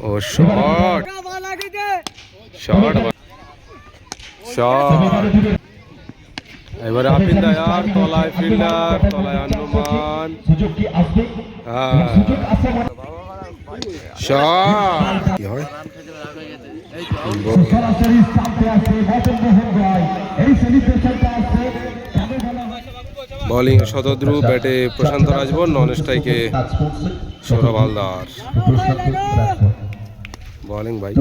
ও shot shot shot, এবারে appeal দায়ার তলায় ফিল্ডার, তলায় আনুমান, শট কি হয় বোলিং শতদ্রু, ব্যাটে প্রশান্ত রাজবন, নন স্ট্রাইকে সৌরভ হালদার। বোলিং ভাই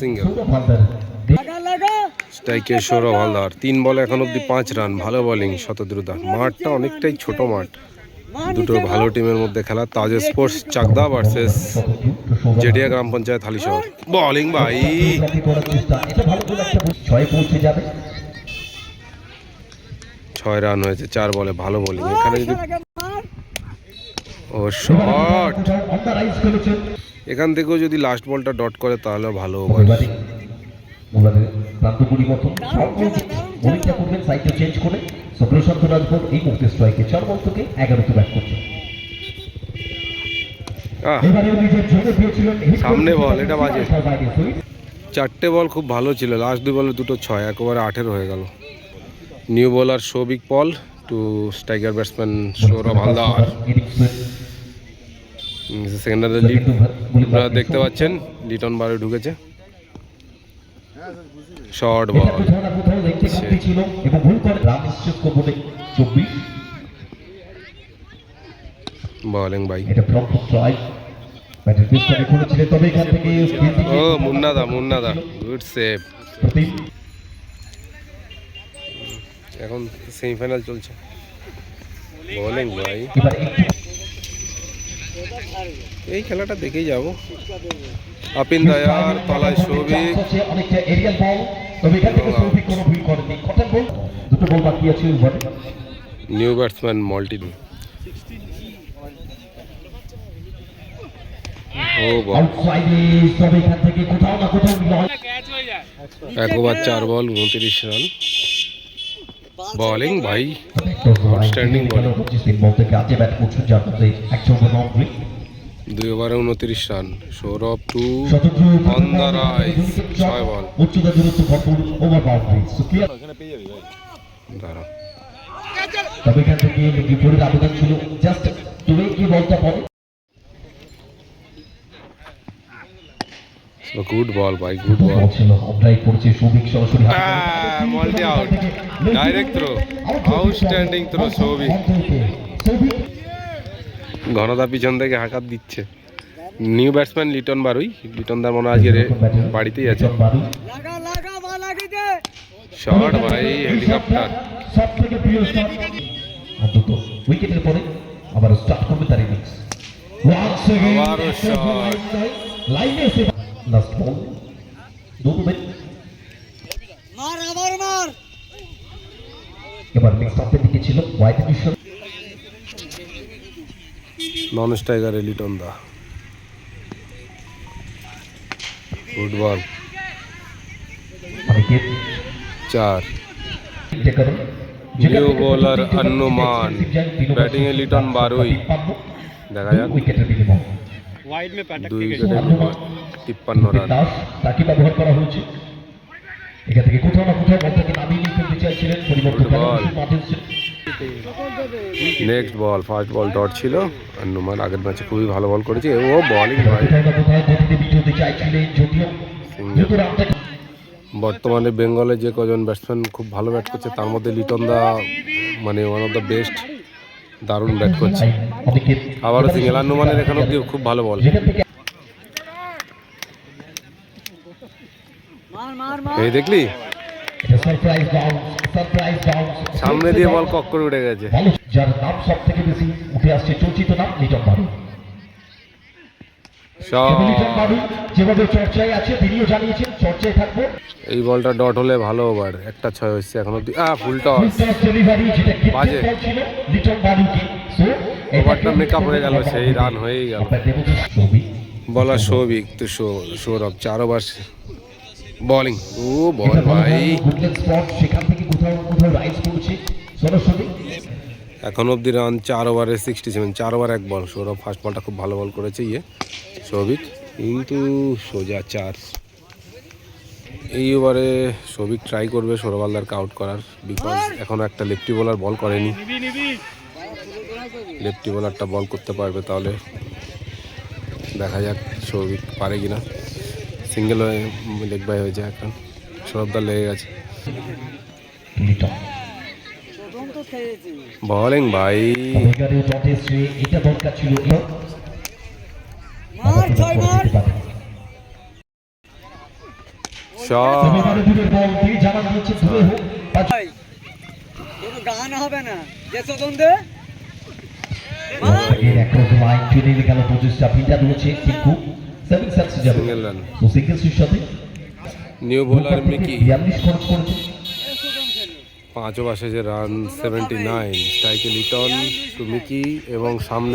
সিঙ্গেল, স্ট্রাইকে সৌরভ হালদার। 3 বলে এখন অব্দি 5 রান, ভালো বোলিং শতদ্রুদা। মাঠটা অনেকটাই ছোট মাঠ, দুটো ভালো টিমের মধ্যে খেলা। তাজ স্পোর্টস চাকদা ভার্সেস জেডিয়া গ্রাম পঞ্চায়েত হালিশহর। বোলিং ভাই 6 রান হয়েছে 4 বলে, ভালো বোলিং এখানে। যদি ও শট, এখান থেকেও যদি লাস্ট বলটা ডট করে তাহলে ভালো ওভার। সামনে বল, এটা বাজে। 4টে বল খুব ভালো ছিল, লাস্ট 2 বলে 2টো 6, একেবারে 8-এর হয়ে গেল। New bowler Souvik Paul to striker batsman Sourav Haldar. সেকেন্ডারে লিড আপনারা দেখতে পাচ্ছেন, লিটন বারে ঢুকেছে। শর্ট বল, বোলিং ভাই ও মুন্নাদা গুড সেভ। এখন সেমিফাইনাল চলছে। বোলিং ভাই, এই খেলাটা দেখেই যাব। আপিল দায়ার, তলায় সৌভিক, নিউ ব্যাটসম্যান মল্টিন। ও ball, 1 over 4 ball 29 run. Bowling ভাই আউটস্ট্যান্ডিং বোলিং, 2 ওভারে 29 run. Sourav to on the rise, 6 ball. দাঁড়া, গুড বল ভাই, গুড বল। মাল্টি out, direct throw, outstanding throw Souvik. ঘনদা পিছন থেকে হাঁকাত দিচ্ছে। নিউ ব্যাটসম্যান লিটন বারুই, লিটন দার মনে আজকে বাড়িতেই আছে। শট ভাই, হেলিকপ্টার। উইকেটের পরে আবার স্টার্ট করবে তার ইনিংস। আবারও শট, লাইনে এসে লাস্ট বল, দুটো ব্যাট মার আবার মার। এবার নেক্সট আপের দিকে ছিল ওয়াইড মিশন, নন স্ট্রাইকারে লিটন দা। Good ball, 4। নিউ বোলার আনুমান, ব্যাটিং এ লিটন বারুই। দেখা যাক, 2 উইকেটে 53 রান। তাকে ব্যবহার করা হয়েছে। এখান থেকে কোথাও না কোথাও বল থেকে নামিয়ে নিয়ে ফেলতে চাইছিলেন, পরিবর্তন নেক্সট বল, ফার্স্ট বল ডট ছিল। আনুমান আগের ম্যাচে খুবই ভালো বল করেছে। ও বোলিং ভাই, বর্তমানে বেঙ্গলে যে কজন ব্যাটসম্যান খুব ভালো ব্যাট করছে তার মধ্যে লিটন দা মানে ওয়ান অফ দ্য বেস্ট, দারুণ ব্যাট করছে। আবারও সিঙ্গেল, আনুমানের এখানে অব্দি খুব ভালো বল। এই দেখলি, সামনে দিয়ে বল কক করে উঠে গেছে। যার নাম সব থেকে বেশি উঠে আসছে, চর্চিত নাম লিটন বারুই। যেভাবে চর্চায় আছে, তিনিও জানিয়েছেন চর্চায় থাকবো। এই বলটা ডট হলে ভালো ওভার, একটা 6 হচ্ছে এখন অব্দি। ফুল টস, বাজে। ওভারটা মেকআপ হয়ে গেল, সেই রান হয়েই গেল। বলা সৌভিক তো সৌরভ, 4 ওভার বোলিং। ও বল ভাই, এখন অবধি রান 4 ওভারে 67, 4 ওভার 1 বল। সৌরভ ফার্স্ট বলটা খুব ভালো বল করেছে সৌভিক, কিন্তু সোজা 4। এই ওভারে সৌভিক ট্রাই করবে সৌরভ হালদারকে আউট করার, বিকজ এখনও একটা লেফটি বোলার বল করেনি। লেফটি বোলারটা বল করতে পারবে, তাহলে দেখা যাক সৌভিক পারে কিনা। সিঙ্গেল হয়ে লেগ বাই হয়েছে, এখন সৌরভদার লেগে গেছে। বলিং ভাই, এটা দরকার ছিল। গান হবে না যে চোদন্দে single run. New bowler Miki 5 over শেষে রান 79। স্ট্রাইকে লিটন টু মিকি এবং সামনে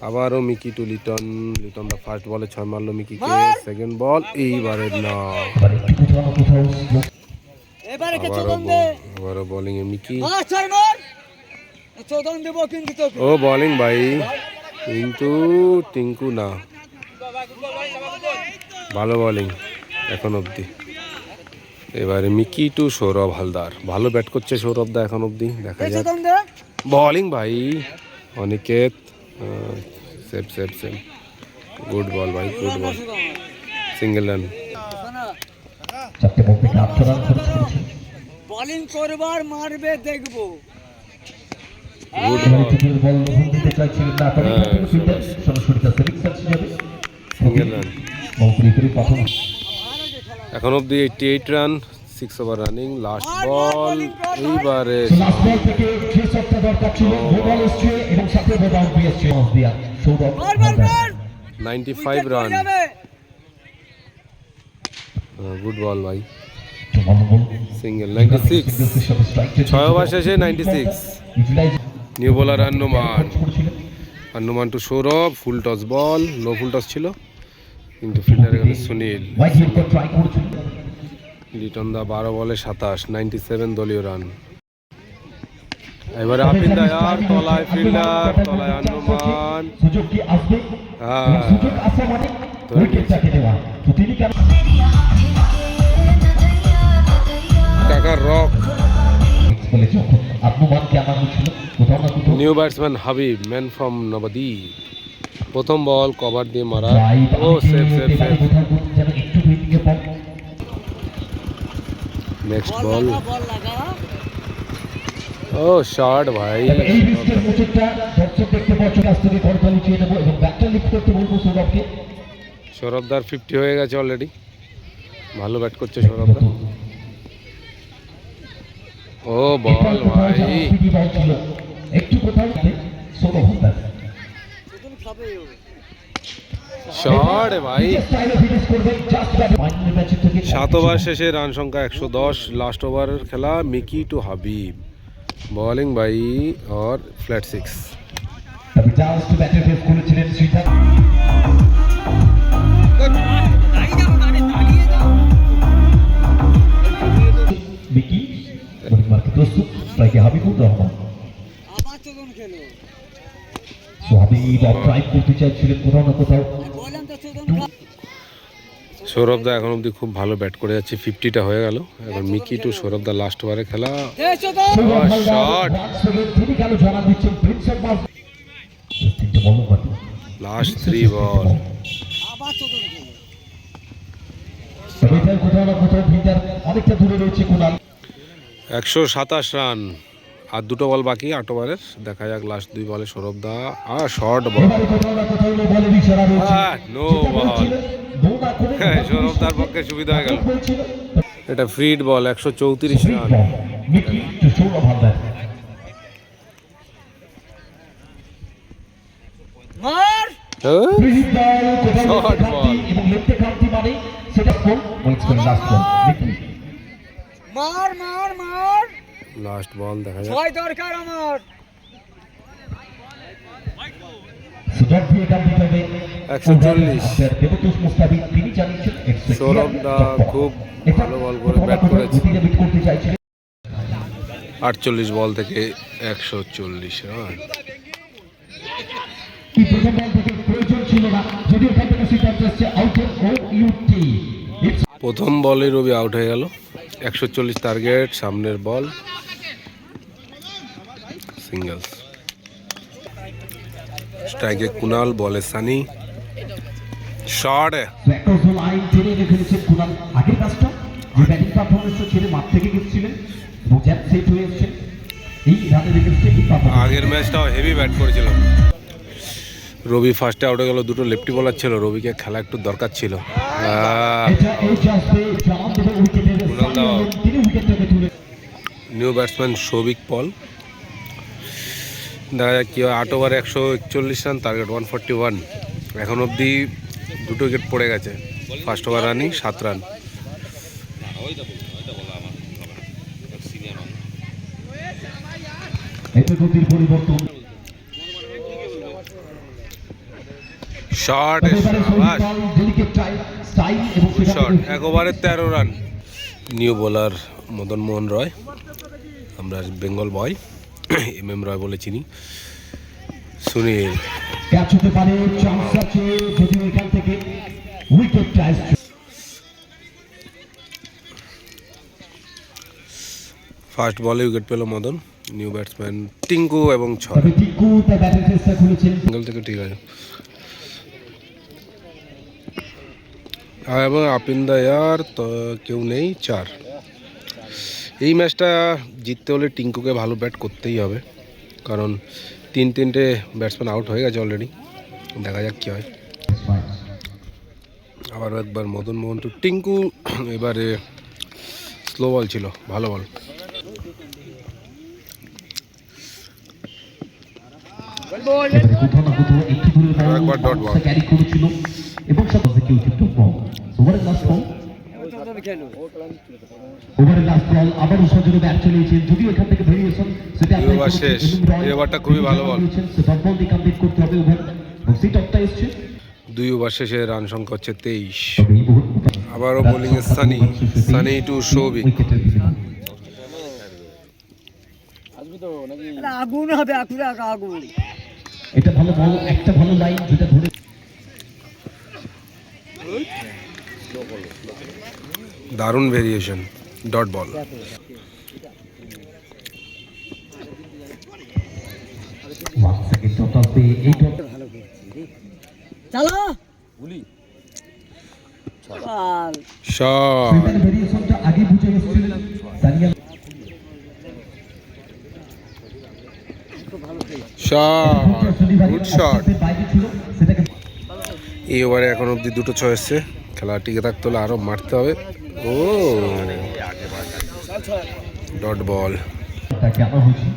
আবারও মিকি টু লিটন। লিটন দা ফার্স্ট বলে 6 মারলো মিকিকে। সেকেন্ড বল, এইবারে না, আবারও বোলিং এ মিকি। ও বোলিং ভাই, কিন্তু টিঙ্কু না, ভালো বোলিং এখন অবধি। এবারে মিকি টু সৌরভ হালদার, ভালো ব্যাট করছে সৌরভ দা এখন অবধি, দেখা যাক। বোলিং ভাই Aniket, save save save, good ball ভাই, good ball, single run. Bowling করবার মারবে দেখবো। Good ball, single run. এখন অবধি 88 run, 6 over running. Last ball, এইবারে 95 রান। গুড বল ভাই, সিঙ্গেল। 96, 6 ওভার শেষে 96। New bowler Hanuman to Sourav, full toss ball, no full toss ছিল, কিন্তু ফিল্ডার এখানে সুনীল। লিটন দা 12 বলে 27, 97 দলীয় রান। এবারে আপিন দা, আর তলায় ফিল্ডার, তলায় হনুমান। কাকার rock. New batsman Habib, man from Nabadwip. প্রথম বল কভার দিয়ে মারা, ও সেভ সেভ সেভ। নেক্সট বল, ও শর্ট ভাই। সৌরভদার 50 হয়ে গেছে অলরেডি, ভালো ব্যাট করছে সৌরভদা। ও বল ভাই, শর্ট ভাই। 7 ওভার শেষে রান সংখ্যা 110, লাস্ট ওভারের খেলা। মিকি টু হাবিব, বোলিং ভাই और फ्लैट 6। মিকি বোলিং মারকে প্রস্তুত, স্ট্রাইকে হাবিবুর রহমান। হাবিব ট্রাই করতে চাইছিলেন কোথাও না কোথাও। সৌরভদা এখন অবধি খুব ভালো ব্যাট করে যাচ্ছে, 50টা হয়ে গেল। এখন মিকি টু সৌরভদা লাস্ট ওভারে খেলা। শট, লাস্ট 3 বল। কোথাও না কোথাও ফিল্ডার অনেকটা দূরে রয়েছে কুনাল। 127 রান, আর 2টো বল বাকি 8 ওভারের। দেখা যাক লাস্ট 2 বলে সৌরভদা, আর শর্ট বল, নো বল। সৌরভদার পক্ষে সুবিধা হয়ে গেল, এটা ফ্রিড বল। 134 রান। শর্ট বল, মার মার মার, লাস্ট বল দেখা যাক। ছয় দরকার আমার। সুযোগ দিয়ে কাম দিতে হবে 140। দেবতোষ মুস্তাফিজ তিনি জানিয়েছেন সৌরভদা খুব ভালো বল করে ব্যাট করেছে। করতে চাইছিলেন। 48 বল থেকে 140 রান। কি প্রথম বল থেকে প্রয়োজন ছিল না, যদিও এখান থেকে সিদ্ধান্ত এসছে আউটের ও ইউটি। প্রথম বলে রবি আউট হয়ে গেল। 140 টার্গেট, সামনের বল সিঙ্গেলস। স্ট্রাইকে কুনাল, বলে সানি, শট। ব্যাকওয়ার্ড লাইন টেনে রেখে দিয়েছেন কুনাল। আগের ম্যাচটা যে ব্যাটিং পারফরমেন্সটা ছেড়ে মাঠ থেকে গেছিলেন এবং জ্যাপ সেট হয়ে এসেছেন, এই রানে রেখেছে এই পারফরমেন্স। আগের ম্যাচটাও হেভি ব্যাট করেছিল রবি। ফার্স্টে আউট হয়ে গেল, দুটো লেফটি বলার ছিল, রবিকে খেলা একটু দরকার ছিল। এটা এই জাস্টে জাম্প দেবে উইকেটের কুনাল দাও। তিনি উইকেটটাকে তুলে। নিউ ব্যাটসম্যান সৌভিক পল। দেখা যাক কি হয়। 8 ওভারে 141 রান, টার্গেট 141। এখন অবধি 2 উইকেট পড়ে গেছে। ফার্স্ট ওভার রানই 7 রান। এতে গতির পরিবর্তন। শট, এবারে সৌভিক বল, ডেলিকেট স্টাইল এবং শট। 1 ওভারে 13 run. New bowler Madan Mohan Roy, আমরা বেঙ্গল বয় MM রয় বলে চিনি। সুনীল, ক্যাচ হতে পারে, চান্স আছে, যদিও এখান থেকে উইকেট টাইস। ফার্স্ট বলে উইকেট পেল মদন। নিউ ব্যাটসম্যান টিঙ্কু এবং 6 তবে টিকু তার ব্যাটিং চেষ্টা খুলেছেন। সিঙ্গেল থেকে ঠিক আছে। এবং আপ ইন দ্য এয়ার তো কেউ নেই, 4। এই ম্যাচটা জিততে হলে টিঙ্কুকে ভালো ব্যাট করতেই হবে, কারণ 3-3টে ব্যাটসম্যান আউট হয়ে গেছে অলরেডি। দেখা যাক কী হয়। আবার একবার মদন মোহন টু টিঙ্কু। এবারে স্লো বল ছিল, ভালো বল। এবারে কোথাও না কোথাও একটু দূরে বল একবার ডট বল। ক্যারি করেছিল এবং সাথে কেউ টিপ বল। ওভারের লাস্ট বল, ওভারের লাস্ট বল আবারও সজোরে ব্যাট চালিয়েছেন, যদিও এখান থেকে ভেরিয়েশন সেটা এই ওভার শেষ। এই ওভারটা খুবই ভালো বল। ডট বল দিয়ে কমপ্লিট করতে হবে ওভার, এবং সেই টপটা এসছে। 2 ওভার শেষে রান সংখ্যা হচ্ছে 23। তবে এই ওভার আবারও বোলিং এ সানি, সানি টু সৌভিক। উইকেটের বিনিময়। আগুন হবে, আগুন আগুন। এটা ভালো বল, একটা ভালো লাইন যেটা ধরে। দারুণ variation, dot ball. One second dot আসবে, এই ডট চালা গুলি। আর শট, ভেরিয়েশনটা আগে বুঝে গেছিলেন দানিয়াল। Shot, good shot. বাইরে ছিল সেটাকে এই ওভারে এখন অবধি 2টো 6 এসছে। খেলা টিকে থাকতে হলে আরও মারতে হবে। ও ডট বল। কেন হয়েছে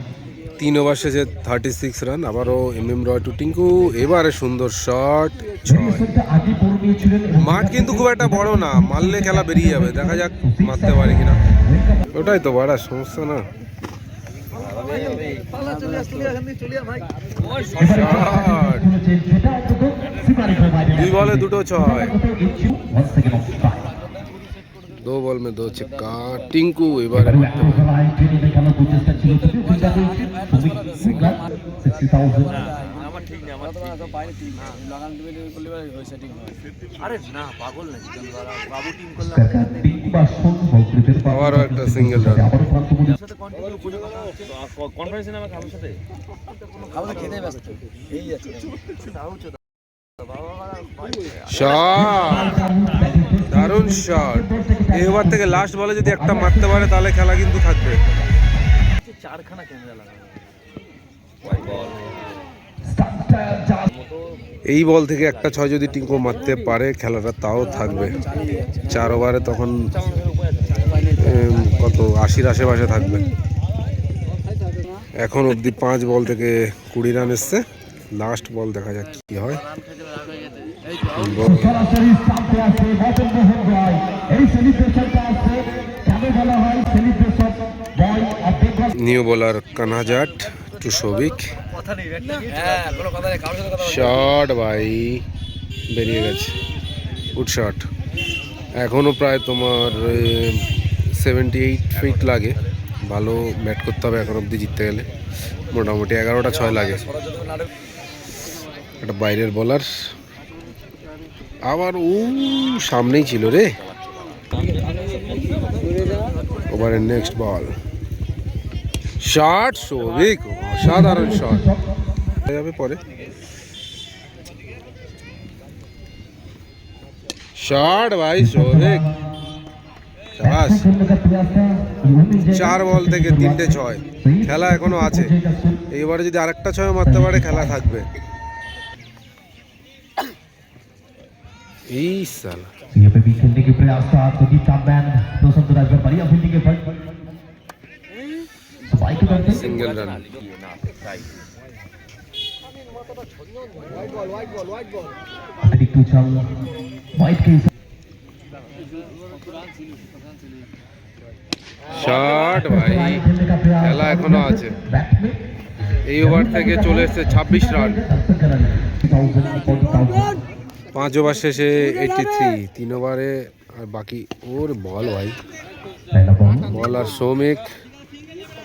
3 ওভার শেষে 36 রান। আবারও MM রয় টু টিঙ্কু। এবারে সুন্দর শট, 6। ভেরিয়েশনটা আগে পড়ে নিয়েছিলেন এবং মাঠ কিন্তু খুব একটা বড় না, মারলে খেলা বেরিয়ে যাবে। দেখা যাক মারতে পারে কিনা। ওটাই তো বড় সমস্যা না। শট, 2 বলে 2টো 6। 2 বল में 2 छक्का। টিঙ্কু এবারে আবারও একটা সিঙ্গেল রান। শট, দারুণ শট। এই ওভার থেকে লাস্ট বলে যদি একটা মারতে পারে তাহলে খেলা কিন্তু থাকবে। এই বল থেকে একটা 6 যদি টিঙ্কু মারতে পারে খেলাটা তাও থাকবে। 4 ওভারে তখন কত 80-র আশেপাশে থাকবে। এখন অবধি 5 বল থেকে 20 রান এসছে। লাস্ট বল দেখা যাক কি হয়। সরাসরি স্টাম্পে আছে মদন মোহন রয়। এই সেলিব্রেশনটা আছে, কেন বলা হয় celebration boy of Bengal. New bowler কানহাজাট টু সৌভিক। শট ভাই, বেরিয়ে গেছে। Good shot. এখনও প্রায় তোমার 78 ফিট লাগে ভালো ব্যাট করতে হবে এখন অবধি জিততে গেলে। মোটামুটি 11টা 6 লাগে। একটা বাইরের বোলার আবার সামনেই ছিল রে। ওভারের নেক্সট বল, শট সৌভিক, অসাধারণ শট যাবে পরে। শট ভাই সৌভিক, শাবাশ। 4 বল থেকে 3টে 6, খেলা এখনো আছে। এইবারে যদি আরেকটা 6 মারতে পারে খেলা থাকবে। এই সালা यहाँ पे भी खेलने के प्रयास था तो की टॉपमैन दोस्तों तो राजभर बढ़िया फील्डिंग के पर सफाई के करते सिंगल रन। अधिक टू चल वाइट के শট ভাই, খেলা এখনো আছে। এই ওভার থেকে চলে এসেছে 26 রান। 5 ওভার শেষে 83, 3 ওভারে আর বাকি। ওর বল ভাই, বল আর সৌমিক,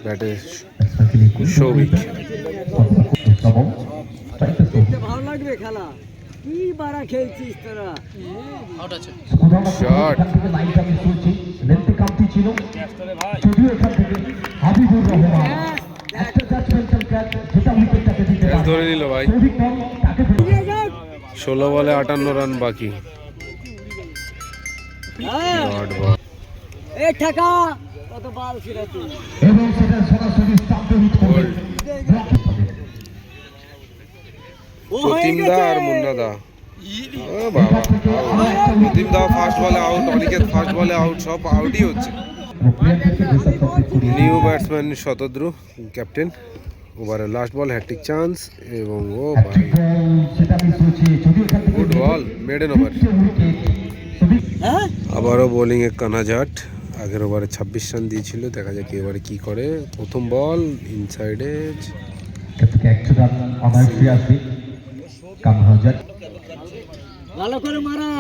ব্যাটে সৌভিক। ভালো লাগবে খেলা, কি বাড়া খেলছিস তোরা। শট ধরে নিল ভাই। 16 বলে 58 রান বাকি। শট বল, এ ঠাকা কত বল ফিরাতে। বোল্ড। ও হয়ে প্রতিমদা আর মুন্নাদা, ও বাবা। প্রতিমদা ফার্স্ট বলে আউট, অনিকেত ফার্স্ট বলে আউট, সব আউটই হচ্ছে। New batsman Shatadru captain. ওভারের লাস্ট বল, হ্যাট্রিক চান্স এবং ও ভাই গুড বল, মেডেন ওভার। হ্যাঁ আবারও বোলিংয়ে কানাজাট। আগের ওভারে 26 রান দিয়েছিল, দেখা যাক এবারে কি করে। প্রথম বল ইনসাইডে, ভালো করে মারা।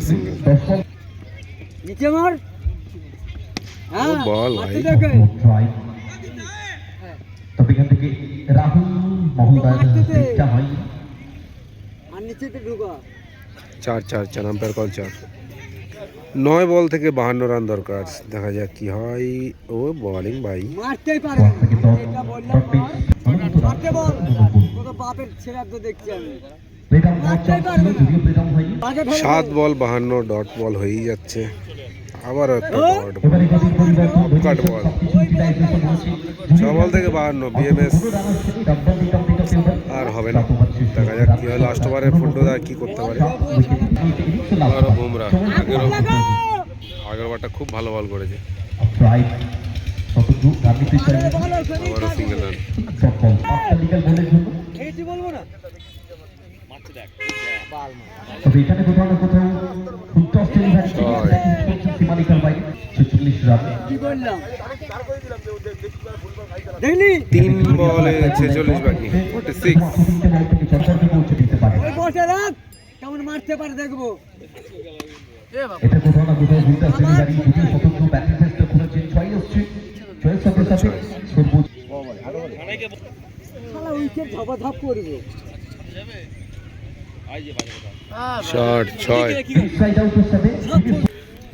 সিঙ্গেল। নিচে মার। হ্যাঁ বল মারতে ভাই। দেখে। তবে এখান থেকে রাহুল মহোদয় আর নিচেতে ঢুকা। 4 আম্পায়ার কল 4। 9 বল থেকে 52 রান দরকার, দেখা যাক কি হয়। ও বোলিং ভাই, মারতেই পারবে না। এটা বললাম মারতে বল। কত বাপের ছেড়া তো দেখছি আমি। মারতেই পারবে না। আগে ফেলে 7 বল 52 ডট বল হয়েই যাচ্ছে। আবারও একটা ডট কাট বল। 6 বল থেকে 52, বিএমএস আর হবে না। দেখা যাক কি হয়। লাস্ট ওভারে ফুন্ডোদা কি করতে পারে। আবারও বুমরা, আগের ওভারটা খুব ভালো বল করেছে। আবারও সিঙ্গেল রান। খেয়েছি বলবো না। এখানে কোথাও না কোথাও সীমানিকার বাইরে 46 রান। কি বললাম দেখলি 3 বলে 46 বাকি, 46। পৌঁছে দিতে পারে ওই বসে রাখ, কেমন মারতে পারে দেখবো। এটা কোথাও না কোথাও দুইটা সেমিনারি দুটি স্বতন্ত্র ব্যাটিং চেষ্টা করেছে। 6 আসছে, 6 সাথে সাথে সর্বোচ্চ শালা উইকেট ঝপাঝপ করবে। শট 6। সাইড আউটের সাথে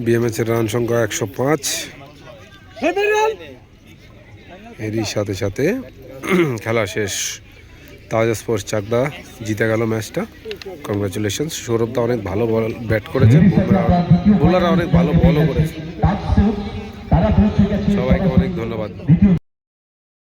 বিএমএস এর রান সংখ্যা 105। হেডে রান। এরই সাথে সাথে খেলা শেষ। তাজ স্পোর্টস চাকদা জিতে গেল ম্যাচটা। কংগ্রাচুলেশনস। সৌরভদা অনেক ভালো বল ব্যাট করেছে, বোলাররা অনেক ভালো বলও করেছে। তারা পৌঁছে গেছে। সবাইকে অনেক ধন্যবাদ। দ্বিতীয়